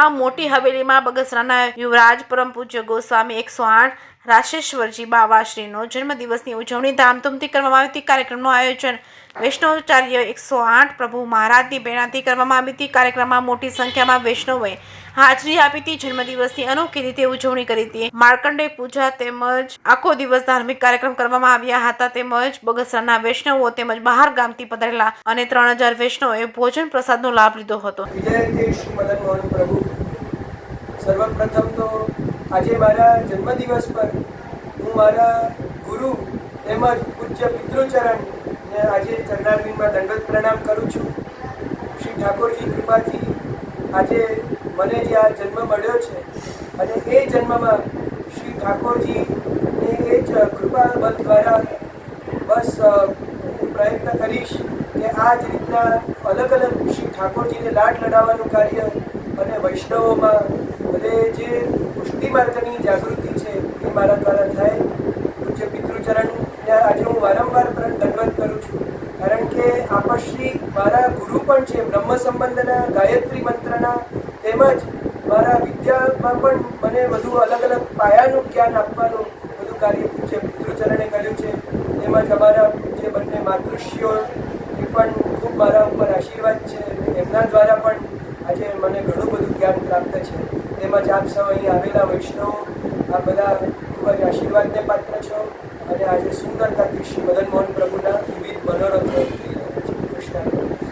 કાર્યક્રમમાં મોટી હવેલીમાં બગસરાના યુવરાજ પરમ પૂજ્ય ગોસ્વામી 108 રાશેશ્વરજી બાવાશ્રીનો જન્મદિવસની ઉજવણી ધામધૂમથી કરવામાં આવી હતી। કાર્યક્રમનું આયોજન વૈષ્ણવાચાર્ય 108 પ્રભુ મહારાજની પ્રેરણાથી કરવામાં આવી હતી। કાર્યક્રમમાં મોટી સંખ્યામાં વૈષ્ણવોએ હાજરી આપી હતી। જન્મદિવસની અનોખી રીતે ઉજવણી કરી હતી। માર્કંડેય પૂજા તેમજ આખો દિવસ ધાર્મિક કાર્યક્રમ કરવામાં આવ્યા હતા। તેમજ બગસરાના વૈષ્ણવો તેમજ બહાર ગામથી પધારેલા અને 3000 વૈષ્ણવોએ ભોજન પ્રસાદનો લાભ લીધો હતો। સર્વપ્રથમ તો આજે મારા જન્મદિવસ પર હું મારા ગુરુ તેમજ પૂજ્ય પિતૃચરણને આજે ચરણારવિંદમાં દંડવત પ્રણામ કરું છું। શ્રી ઠાકોરજી કૃપાથી આજે મને જે આ જન્મ મળ્યો છે અને એ જન્મમાં શ્રી ઠાકોરજીને એ જ કૃપા બળ દ્વારા બસ હું પ્રયત્ન કરીશ કે આ જ રીતના અલગ અલગ શ્રી ઠાકોરજીને લાડ લડાવવાનું કાર્ય અને વૈષ્ણવોમાં અને જે પુષ્ટિ માર્ગની જાગૃતિ છે એ મારા દ્વારા થાય। પૂજ્ય પિતૃચરણને આજે હું વારંવાર દંડવત કરું છું, કારણ કે આપશ્રી મારા ગુરુ પણ છે, બ્રહ્મ સંબંધના ગાયત્રી મંત્રના તેમજ મારા વિદ્યામાં પણ મને બધું અલગ અલગ પાયાનું જ્ઞાન આપવાનું બધું કાર્ય પૂજ્ય પિતૃચરણે કર્યું છે। તેમજ અમારા પૂજ્ય બંને માતૃશ્રીઓની પણ ખૂબ મારા ઉપર આશીર્વાદ છે અને એમના દ્વારા પણ આજે મને ઘણું બધું જ્ઞાન પ્રાપ્ત છે। તેમજ આપ સૌ અહીં આવેલા વૈષ્ણવો આ બધા ખૂબ જ આશીર્વાદને પાત્ર છો અને આજે સુંદરતાથી શ્રી મદન મોહન પ્રભુના વિવિધ મનોરથો